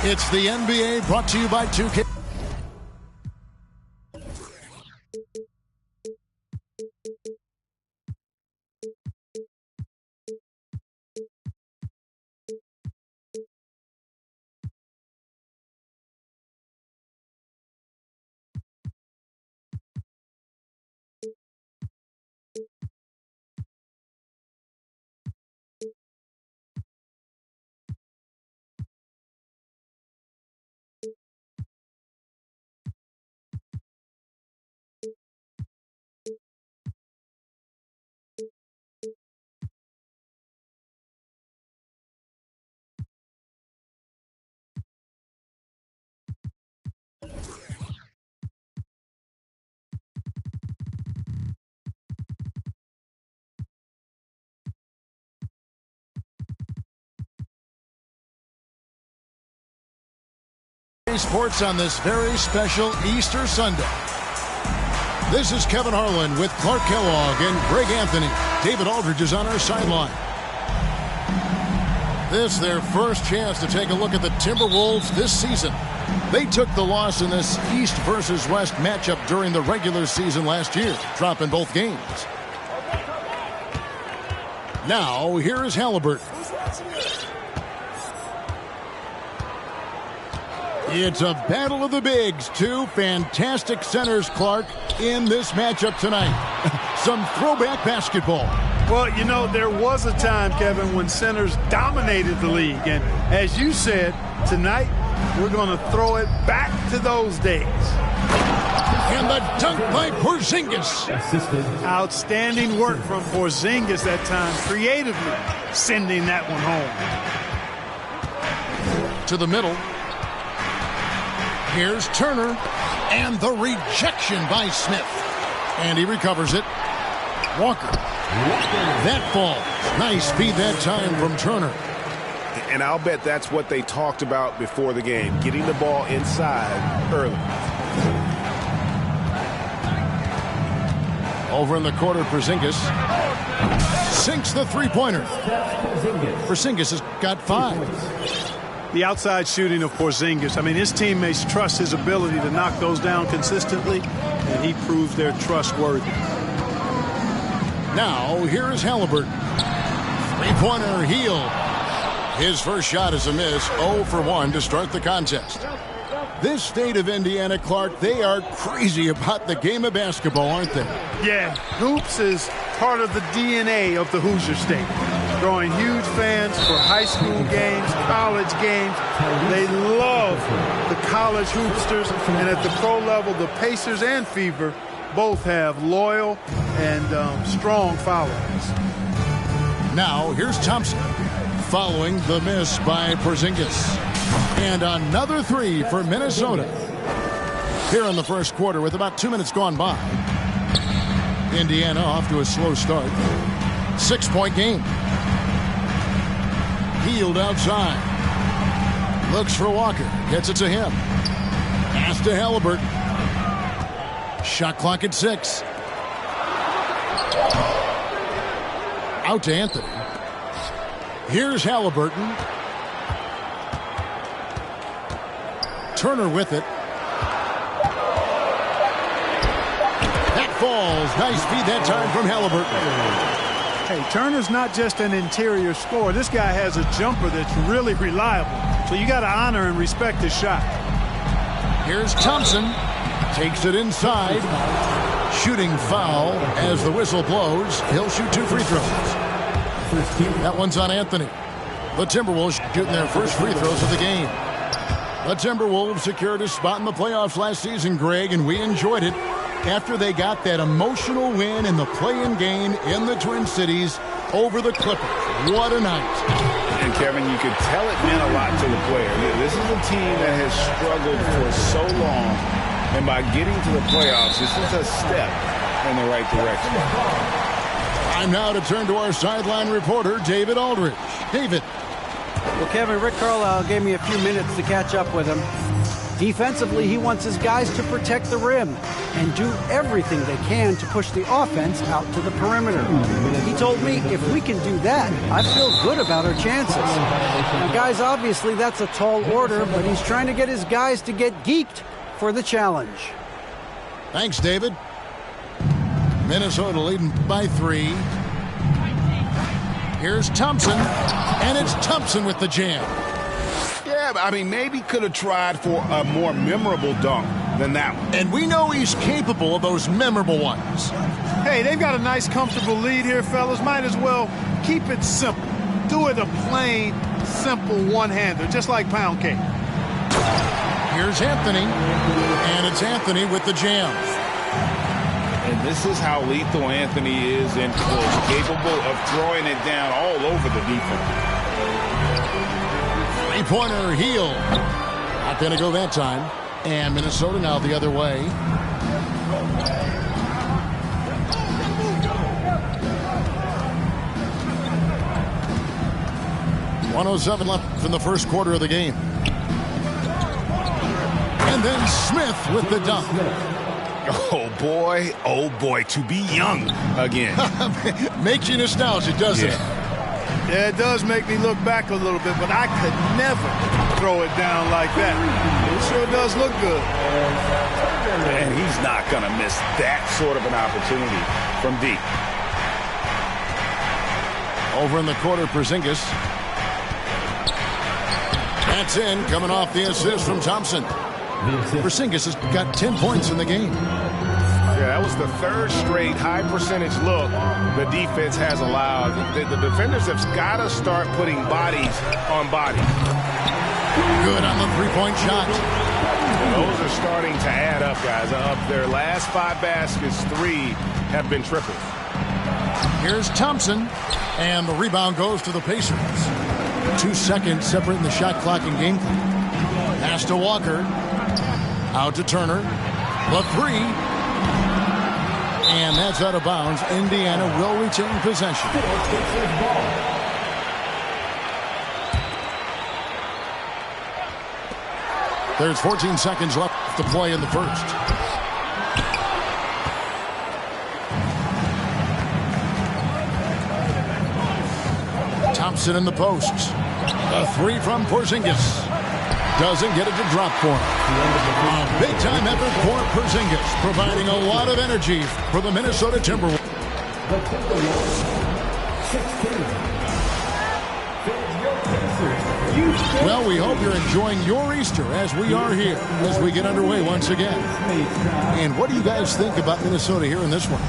It's the NBA brought to you by 2K. Sports on this very special Easter Sunday. This is Kevin Harlan with Clark Kellogg and Greg Anthony. David Aldridge is on our sideline. This is their first chance to take a look at the Timberwolves this season. They took the loss in this East versus West matchup during the regular season last year, dropping both games. Now, here is Halliburton. It's a battle of the bigs. Two fantastic centers, Clark, in this matchup tonight. Some throwback basketball. Well, you know, there was a time, Kevin, when centers dominated the league. And as you said, tonight we're going to throw it back to those days. And the dunk by Porzingis. Outstanding work from Porzingis that time, creatively sending that one home. To the middle. Here's Turner, and the rejection by Smith. And he recovers it. Walker. That falls. Nice feed that time from Turner. And I'll bet that's what they talked about before the game, getting the ball inside early. Over in the corner, Porzingis sinks the three-pointer. Porzingis has got 5. The outside shooting of Porzingis. I mean, his teammates trust his ability to knock those down consistently, and he proves they're trustworthy. Now, here is Halliburton. Three-pointer, heel. His first shot is a miss, 0 for 1 to start the contest. This state of Indiana, Clark, they are crazy about the game of basketball, aren't they? Yeah, hoops is part of the DNA of the Hoosier State. Drawing huge fans for high school games, college games. They love the college hoopsters, and at the pro level, the Pacers and Fever both have loyal and strong followers. Now, here's Thompson following the miss by Porzingis. And another 3 for Minnesota. Here in the first quarter with about 2 minutes gone by. Indiana off to a slow start. 6-point game. Healed outside. Looks for Walker. Gets it to him. Pass to Halliburton. Shot clock at 6. Out to Anthony. Here's Halliburton. Turner with it. That falls. Nice feed that time from Halliburton. Hey, Turner's not just an interior scorer. This guy has a jumper that's really reliable. So you got to honor and respect his shot. Here's Thompson. Takes it inside. Shooting foul as the whistle blows. He'll shoot 2 free throws. That one's on Anthony. The Timberwolves shooting their first free throws of the game. The Timberwolves secured a spot in the playoffs last season, Greg, and we enjoyed it after they got that emotional win in the play-in game in the Twin Cities over the Clippers. What a night. And, Kevin, you could tell it meant a lot to the player. This is a team that has struggled for so long, and by getting to the playoffs, this is a step in the right direction. Time now to turn to our sideline reporter, David Aldridge. David. Well, Kevin, Rick Carlisle gave me a few minutes to catch up with him. Defensively, he wants his guys to protect the rim and do everything they can to push the offense out to the perimeter. He told me if we can do that, I feel good about our chances. Now, guys, obviously that's a tall order, but he's trying to get his guys to get geeked for the challenge. Thanks, David. Minnesota leading by 3. Here's Thompson, and it's Thompson with the jam. Yeah, I mean, maybe could have tried for a more memorable dunk than that one. And we know he's capable of those memorable ones. Hey, they've got a nice, comfortable lead here, fellas. Might as well keep it simple. Do it a plain, simple one-hander, just like pound cake. Here's Anthony, and it's Anthony with the jam. And this is how lethal Anthony is in close, capable of throwing it down all over the defense. Three-pointer heel. Not going to go that time. And Minnesota now the other way. .107 left in the first quarter of the game. And then Smith with the dunk. Oh boy, to be young again. Makes you nostalgic, doesn't it? Yeah, it does make me look back a little bit, but I could never throw it down like that. It sure does look good. And he's not going to miss that sort of an opportunity from deep. Over in the corner, Porzingis. That's in, coming off the assist from Thompson. Porzingis has got 10 points in the game. Yeah, that was the third straight high-percentage look the defense has allowed. The defenders have got to start putting bodies on bodies. Good on the three-point shot. And those are starting to add up, guys. Of their last 5 baskets, 3 have been triples. Here's Thompson, and the rebound goes to the Pacers. 2 seconds separating the shot clock and game clock. Pass to Walker. Out to Turner. The 3. And that's out of bounds. Indiana will retain possession. There's 14 seconds left to play in the first. Thompson in the post. A 3 from Porzingis. Doesn't get it to drop for him. A big-time effort for Porzingis, providing a lot of energy for the Minnesota Timberwolves. Well, we hope you're enjoying your Easter as we are here, as we get underway once again. And what do you guys think about Minnesota here in this one?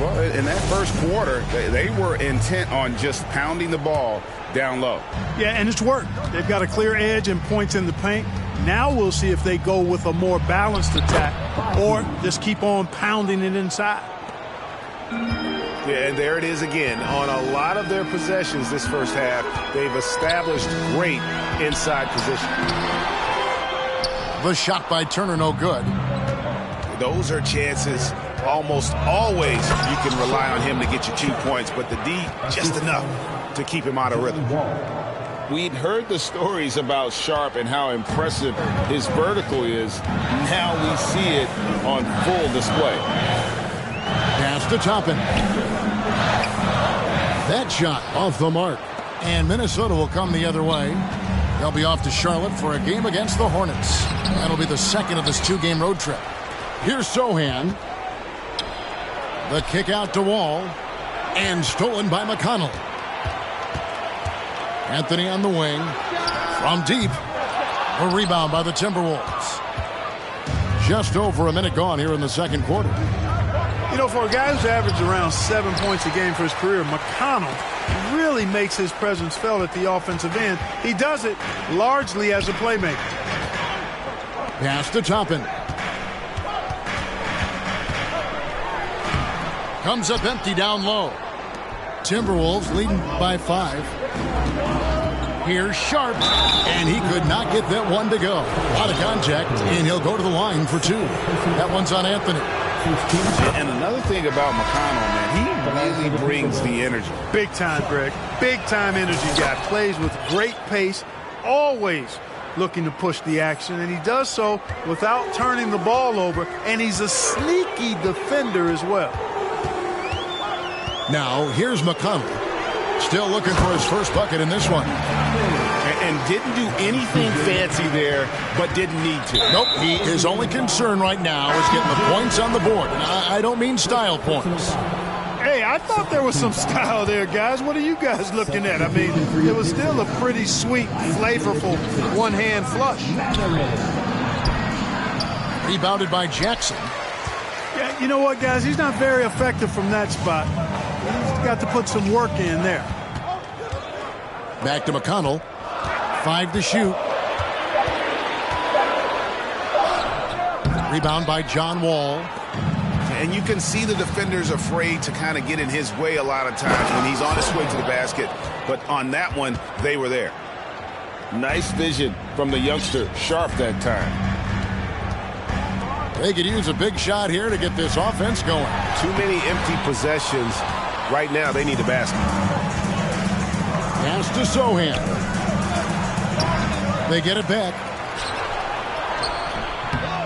Well, in that first quarter, they were intent on just pounding the ball down low. Yeah, and it's worked. They've got a clear edge and points in the paint. Now we'll see if they go with a more balanced attack or just keep on pounding it inside. Yeah, and there it is again. On a lot of their possessions this first half, they've established great inside position. The shot by Turner, no good. Those are chances. Almost always you can rely on him to get you 2 points, but the D just enough to keep him out of rhythm. We'd heard the stories about Sharp and how impressive his vertical is. Now we see it on full display. Pass to Toppin. That shot off the mark. And Minnesota will come the other way. They'll be off to Charlotte for a game against the Hornets. That'll be the second of this 2-game road trip. Here's Sohan. The kick out to Wall. And stolen by McConnell. Anthony on the wing. From deep. A rebound by the Timberwolves. Just over a minute gone here in the second quarter. You know, for a guy who's averaged around 7 points a game for his career, McConnell really makes his presence felt at the offensive end. He does it largely as a playmaker. Pass to Toppin. Comes up empty down low. Timberwolves leading by 5. Here's Sharp, and he could not get that one to go. Out of contact, and he'll go to the line for 2. That one's on Anthony. And another thing about McConnell, man, he really brings the energy. Big time, Greg. Big time energy guy. Plays with great pace. Always looking to push the action, and he does so without turning the ball over, and he's a sneaky defender as well. Now, here's McConnell. Still looking for his first bucket in this one. And didn't do anything fancy there, but didn't need to. Nope, his only concern right now is getting the points on the board. And I don't mean style points. Hey, I thought there was some style there, guys. What are you guys looking at? I mean, it was still a pretty sweet, flavorful one-hand flush. Rebounded by Jackson. Yeah, you know what, guys? He's not very effective from that spot. He's got to put some work in there. Back to McConnell. 5 to shoot. Rebound by John Wall. And you can see the defenders afraid to kind of get in his way a lot of times when he's on his way to the basket. But on that one, they were there. Nice vision from the youngster. Sharp that time. They could use a big shot here to get this offense going. Too many empty possessions. Right now, they need a basket. Pass to Sohan. They get it back.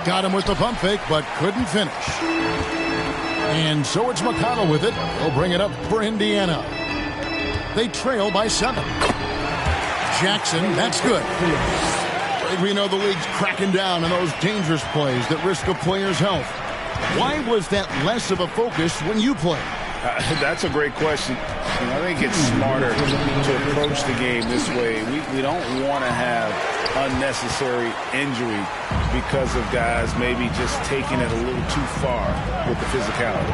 Got him with the pump fake, but couldn't finish. And so it's McConnell with it. He'll bring it up for Indiana. They trail by 7. Jackson, that's good. We know the league's cracking down on those dangerous plays that risk a player's health. Why was that less of a focus when you played? That's a great question. I think it's smarter to approach the game this way. We don't want to have unnecessary injury because of guys maybe just taking it a little too far with the physicality.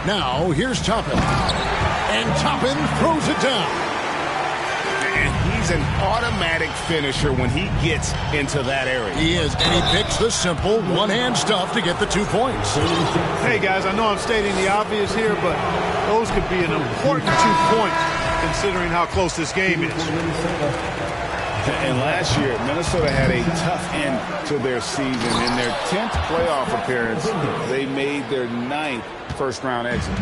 Now, here's Toppin. And Toppin throws it down. And he's an automatic finisher when he gets into that area. He is, and he picks the simple one-hand stuff to get the 2 points. Hey, guys, I know I'm stating the obvious here, but those could be an important 2 points considering how close this game is. And last year, Minnesota had a tough end to their season. In their 10th playoff appearance, they made their 9th first-round exit.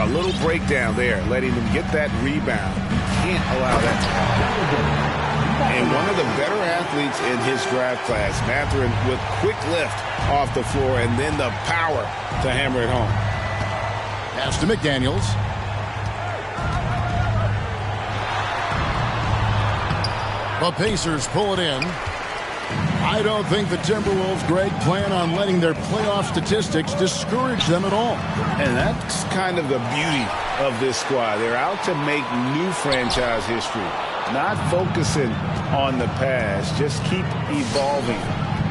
A little breakdown there, letting them get that rebound. You can't allow that to happen. And one of the better athletes in his draft class, Mathurin, with quick lift off the floor and then the power to hammer it home. Pass to McDaniels. The Pacers pull it in. I don't think the Timberwolves, Greg, plan on letting their playoff statistics discourage them at all. And that's kind of the beauty of this squad. They're out to make new franchise history, not focusing on the past. Just keep evolving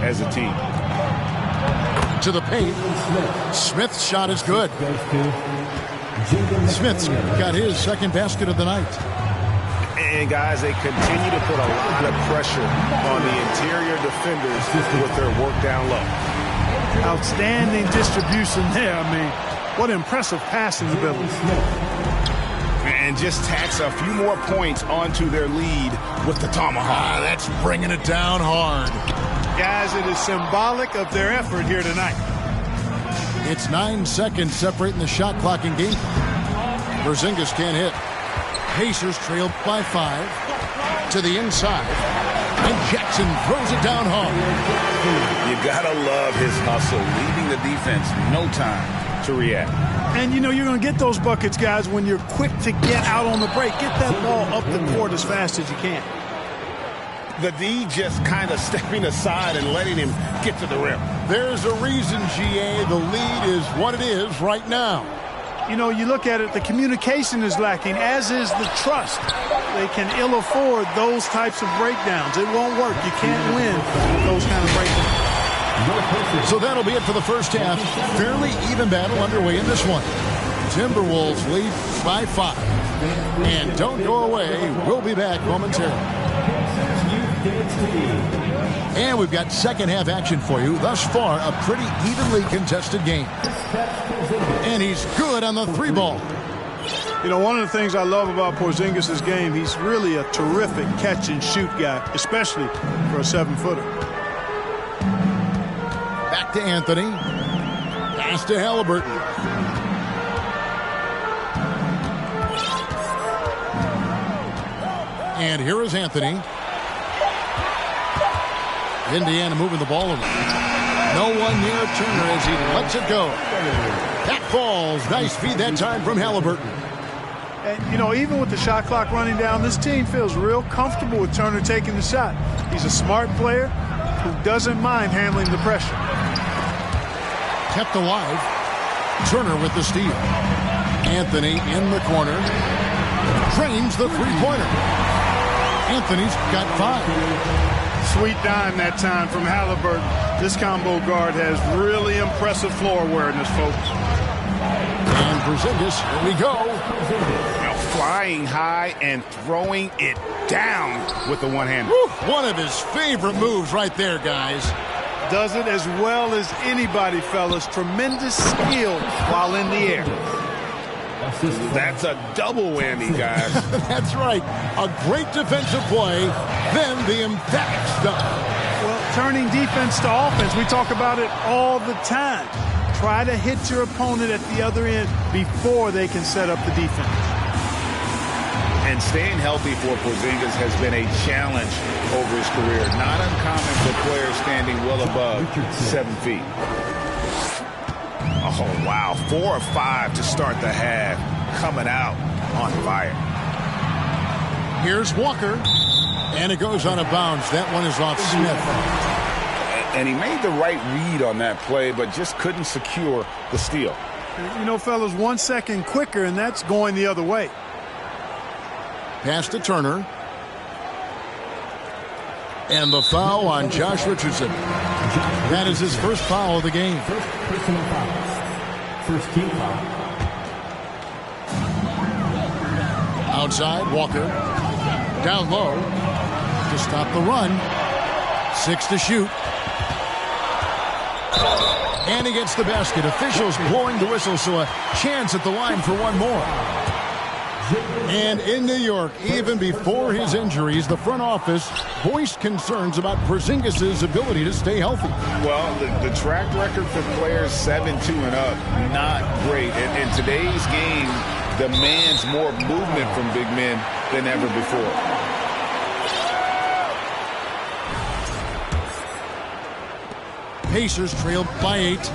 as a team. To the paint. Smith's shot is good. Smith's got his second basket of the night. And, guys, they continue to put a lot of pressure on the interior defenders with their work down low. Outstanding distribution there. I mean, what impressive passing ability. And just tacks a few more points onto their lead with the tomahawk. That's bringing it down hard. Guys, it is symbolic of their effort here tonight. It's 9 seconds separating the shot clock and game. Porzingis can't hit. Pacers trail by 5 to the inside, and Jackson throws it down hard. You gotta love his hustle, leaving the defense no time to react. And you know you're going to get those buckets, guys, when you're quick to get out on the break. Get that ball up the court as fast as you can. The D just kind of stepping aside and letting him get to the rim. There's a reason, GA, the lead is what it is right now. You know, you look at it, the communication is lacking, as is the trust. They can ill afford those types of breakdowns. It won't work. You can't win those kind of breakdowns. So that'll be it for the first half. Fairly even battle underway in this one. Timberwolves lead by 5. And don't go away. We'll be back momentarily. And we've got second half action for you. Thus far, a pretty evenly contested game. And he's good on the 3-ball. You know, one of the things I love about Porzingis' game, he's really a terrific catch-and-shoot guy, especially for a 7-footer. Back to Anthony. Pass to Halliburton. And here is Anthony. Indiana moving the ball around. No one near Turner as he lets it go. That falls. Nice feed that time from Halliburton. And, you know, even with the shot clock running down, this team feels real comfortable with Turner taking the shot. He's a smart player who doesn't mind handling the pressure. Kept alive. Turner with the steal. Anthony in the corner. Drains the three-pointer. Anthony's got 5. Sweet dime that time from Halliburton. This combo guard has really impressive floor awareness, folks. And Porzingis, here we go. Now flying high and throwing it down with the one-hander. One of his favorite moves right there, guys. Does it as well as anybody, fellas. Tremendous skill while in the air. That's a double whammy, guys. That's right. A great defensive play, then the emphatic stuff. Well, turning defense to offense, we talk about it all the time. Try to hit your opponent at the other end before they can set up the defense. And staying healthy for Porzingis has been a challenge over his career. Not uncommon for players standing well above 7 feet. Oh, wow. 4 of 5 to start the half. Coming out on fire. Here's Walker. And it goes on a bounce. That one is off Smith. And he made the right read on that play, but just couldn't secure the steal. You know, fellas, 1 second quicker, and that's going the other way. Pass to Turner. And the foul on Josh Richardson. That is his first foul of the game. First personal foul. First team foul. Outside, Walker. Down low to stop the run. 6 to shoot. And he gets the basket. Officials blowing the whistle, so a chance at the line for one more. And in New York, even before his injuries, the front office voiced concerns about Porzingis' ability to stay healthy. Well, the track record for players 7-2 and up, not great. And today's game demands more movement from big men than ever before. Pacers trailed by 8.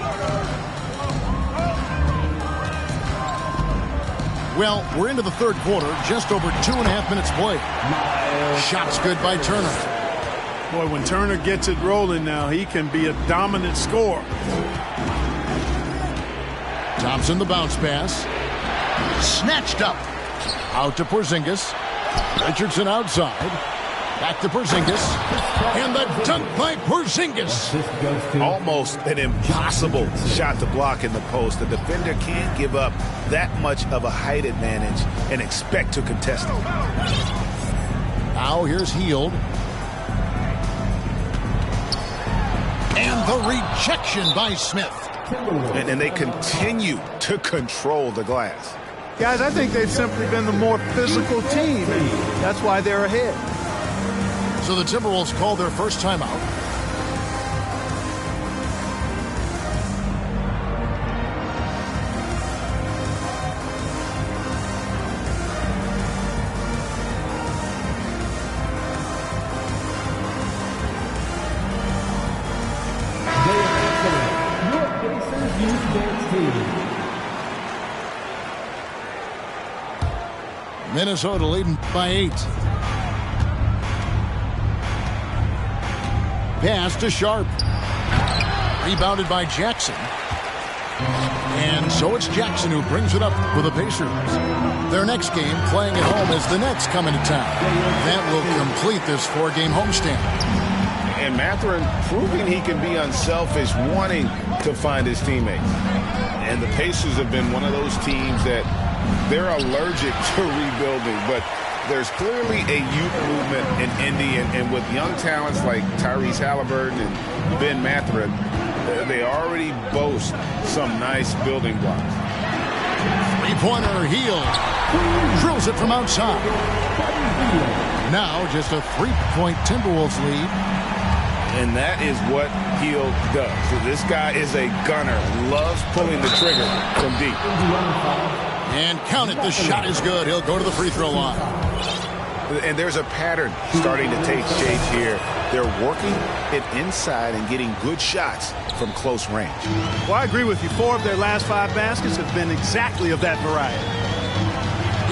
Well, we're into the third quarter, just over 2.5 minutes played. Shots good by Turner. Boy, when Turner gets it rolling now, he can be a dominant scorer. Thompson the bounce pass. Snatched up. Out to Porzingis. Richardson outside. Back to Porzingis. And the dunk by Porzingis. Almost an impossible shot to block in the post. The defender can't give up that much of a height advantage and expect to contest it. Now here's Hield. And the rejection by Smith. And they continue to control the glass. Guys, I think they've simply been the more physical team, and that's why they're ahead. So the Timberwolves call their first timeout. Minnesota leading by 8. Pass to Sharp. Rebounded by Jackson. And so it's Jackson who brings it up for the Pacers. Their next game, playing at home, as the Nets come into town. That will complete this 4-game homestand. And Mathurin proving he can be unselfish, wanting to find his teammates. And the Pacers have been one of those teams that they're allergic to rebuilding, but there's clearly a youth movement in Indy, and with young talents like Tyrese Halliburton and Ben Mathurin, they already boast some nice building blocks. Three-pointer, Hield. Drills it from outside. Now just a 3-point Timberwolves lead. And that is what Hield does. So this guy is a gunner, loves pulling the trigger from deep. And count it, the shot is good. He'll go to the free throw line. And there's a pattern starting to take shape here. They're working it inside and getting good shots from close range. Well, I agree with you. 4 of their last 5 baskets have been exactly of that variety.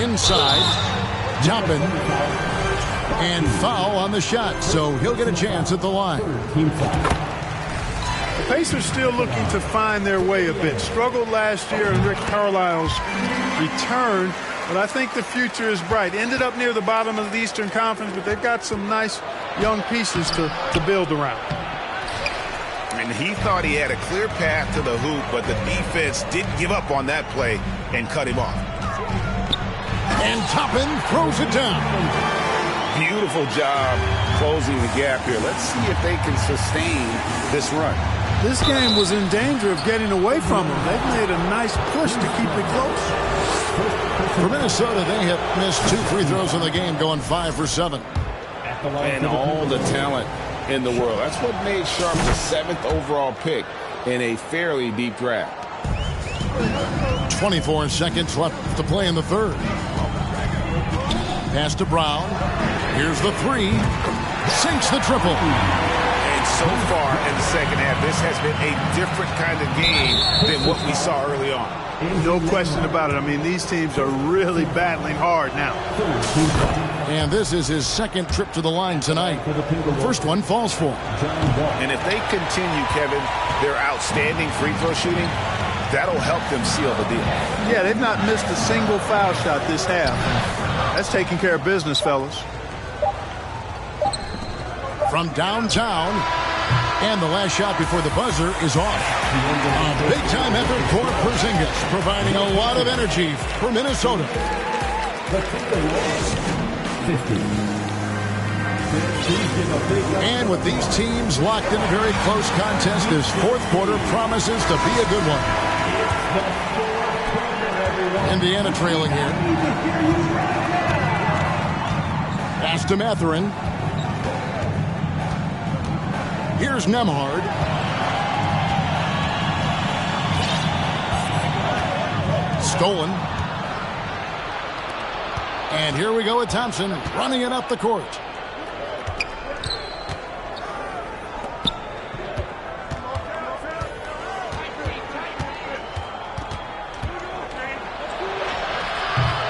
Inside, Toppin, and foul on the shot, so he'll get a chance at the line. The Pacers still looking to find their way a bit. Struggled last year in Rick Carlisle's return, but I think the future is bright. Ended up near the bottom of the Eastern Conference, but they've got some nice young pieces to build around. And he thought he had a clear path to the hoop, but the defense didn't give up on that play and cut him off. And Toppin throws it down. Beautiful job closing the gap here. Let's see if they can sustain this run. This game was in danger of getting away from them. They've made a nice push to keep it close. For Minnesota, they have missed 2 free throws in the game, going 5 for 7. And all the talent in the world. That's what made Sharp the 7th overall pick in a fairly deep draft. 24 seconds left to play in the third. Pass to Brown. Here's the 3. Sinks the triple. And so far in the second half, this has been a different kind of game than what we saw early on. No question about it. I mean, these teams are really battling hard now. And this is his 2nd trip to the line tonight. First one falls for him. And if they continue, Kevin, their outstanding free throw shooting, that'll help them seal the deal. Yeah, they've not missed a single foul shot this half. That's taking care of business, fellas. From downtown, and the last shot before the buzzer is off. A big-time effort for Porzingis, providing a lot of energy for Minnesota. And with these teams locked in a very close contest, this 4th quarter promises to be a good one. Indiana trailing here. Pass to Mathurin. Here's Nembhard. Stolen. And here we go with Thompson running it up the court.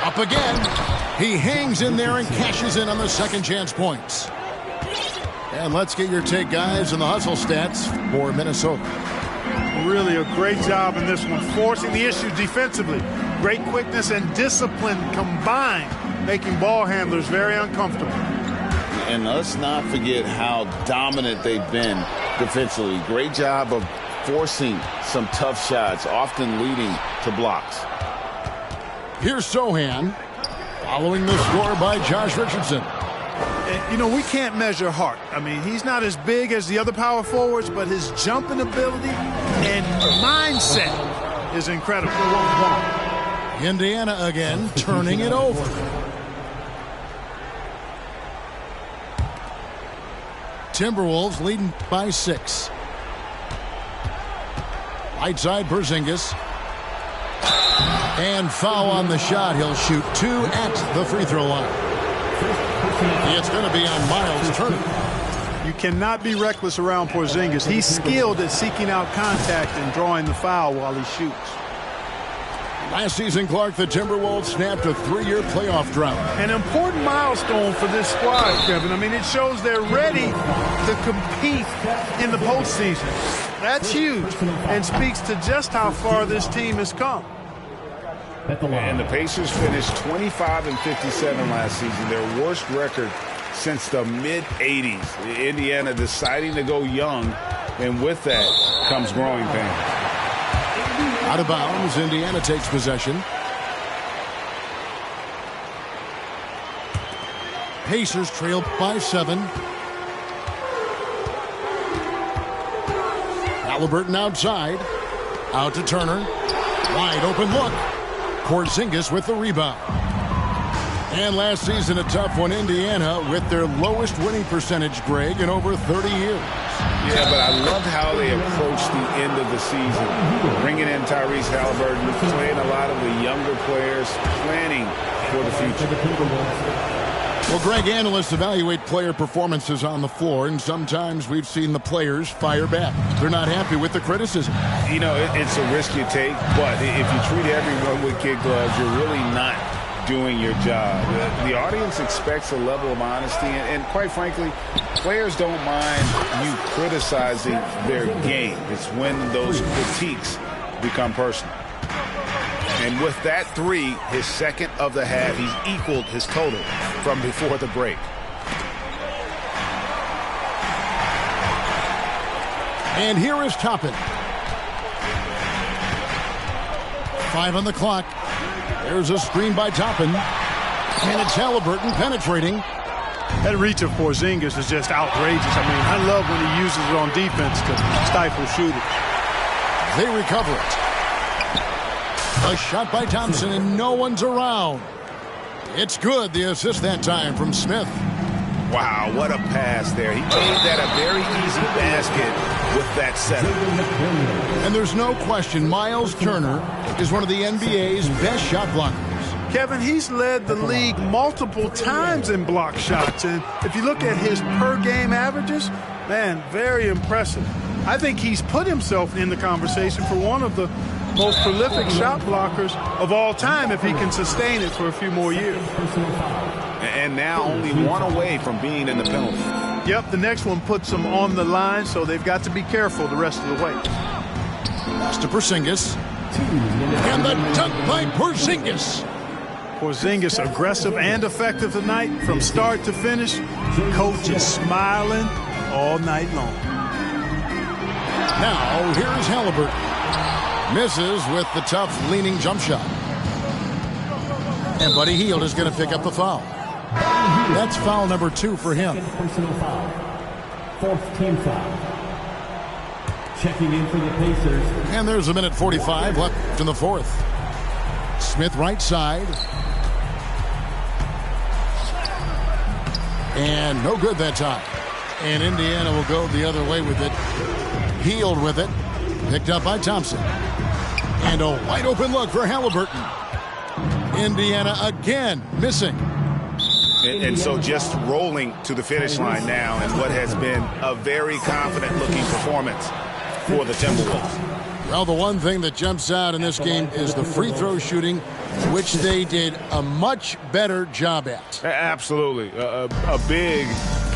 Up again. He hangs in there and cashes in on the second chance points. And let's get your take, guys, on the hustle stats for Minnesota. Really a great job in this one, forcing the issue defensively. Great quickness and discipline combined, making ball handlers very uncomfortable. And let's not forget how dominant they've been defensively. Great job of forcing some tough shots, often leading to blocks. Here's Sohan, following the score by Josh Richardson. You know, we can't measure heart. I mean, he's not as big as the other power forwards, but his jumping ability and mindset is incredible. Indiana again, turning it over. Timberwolves leading by 6. Right side, Porzingis. And foul on the shot. He'll shoot 2 at the free throw line. It's going to be on Miles Turner. You cannot be reckless around Porzingis. He's skilled at seeking out contact and drawing the foul while he shoots. Last season, Clark, the Timberwolves snapped a 3-year playoff drought. An important milestone for this squad, Kevin. I mean, it shows they're ready to compete in the postseason. That's huge and speaks to just how far this team has come. And the Pacers finished 25-57 last season, their worst record since the mid-'80s. Indiana deciding to go young, and with that comes growing pains. Out of bounds, Indiana takes possession. Pacers trail by 7. Halliburton outside. Out to Turner. Wide open look. Porzingis with the rebound. And last season, a tough one, Indiana, with their lowest winning percentage, Greg, in over 30 years. Yeah, but I loved how they approached the end of the season. Bringing in Tyrese Halliburton, playing a lot of the younger players, planning for the future. Well, Greg, analysts evaluate player performances on the floor, and sometimes we've seen the players fire back. They're not happy with the criticism. You know, it's a risk you take, but if you treat everyone with kid gloves, you're really not doing your job. The audience expects a level of honesty, and quite frankly, players don't mind you criticizing their game. It's when those critiques become personal. And with that three, his second of the half, he's equaled his total from before the break. And here is Toppin. 5 on the clock. There's a screen by Toppin. And it's Halliburton penetrating. That reach of Porzingis is just outrageous. I mean, I love when he uses it on defense to stifle shooters. They recover it. A shot by Thompson, and no one's around. It's good. The assist that time from Smith. Wow, what a pass there. He made that a very easy basket with that setup. And there's no question Miles Turner is one of the NBA's best shot blockers. Kevin, he's led the league multiple times in block shots. And if you look at his per-game averages, man, very impressive. I think he's put himself in the conversation for one of the most prolific shot blockers of all time if he can sustain it for a few more years. And now only one away from being in the penalty. Yep, the next one puts them on the line, so they've got to be careful the rest of the way. Pass to Porzingis. And the dunk by Porzingis. Porzingis aggressive and effective tonight from start to finish. The coach is smiling all night long. Now, here's Halliburton. Misses with the tough leaning jump shot. And Buddy Hield is going to pick up the foul. That's foul number 2 for him. Personal foul. 4th team foul. Checking in for the Pacers. And there's a minute 45 left in the 4th. Smith right side. And no good that time. And Indiana will go the other way with it. Hield with it. Picked up by Thompson. And a wide open look for Halliburton. Indiana again missing. And so just rolling to the finish line now in what has been a very confident-looking performance for the Timberwolves. Well, the one thing that jumps out in this game is the free throw shooting, which they did a much better job at. Absolutely. A big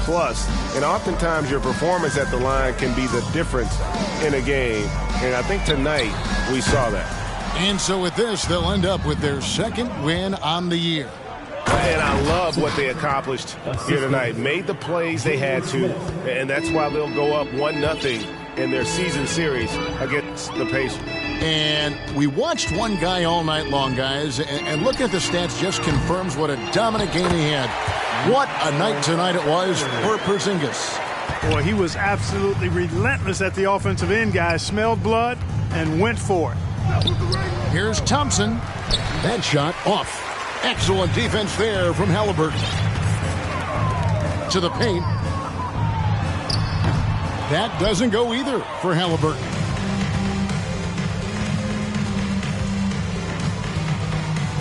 plus. And oftentimes your performance at the line can be the difference in a game. And I think tonight we saw that. And so with this, they'll end up with their second win on the year. And I love what they accomplished here tonight. Made the plays they had to, and that's why they'll go up 1-0 in their season series against the Pacers. And we watched one guy all night long, guys, and look at the stats, just confirms what a dominant game he had. What a night tonight it was for Porzingis. Boy, he was absolutely relentless at the offensive end, guys. Smelled blood and went for it. Here's Thompson. That shot off. Excellent defense there from Halliburton. To the paint. That doesn't go either for Halliburton.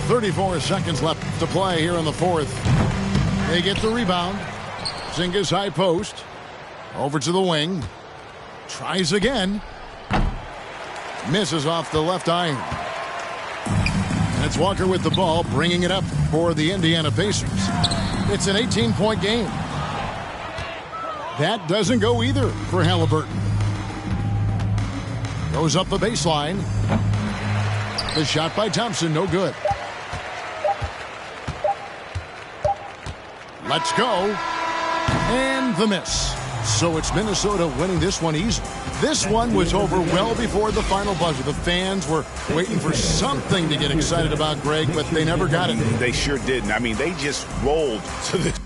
.34 seconds left to play here in the 4th. They get the rebound. Porzingis high post. Over to the wing. Tries again. Misses off the left iron. And it's Walker with the ball, bringing it up for the Indiana Pacers. It's an 18-point game. That doesn't go either for Halliburton. Goes up the baseline. The shot by Thompson, no good. Let's go. And the miss. So it's Minnesota winning this one easily. This one was over well before the final buzzer. The fans were waiting for something to get excited about, Greg, but they never got it. They sure didn't. I mean, they just rolled to the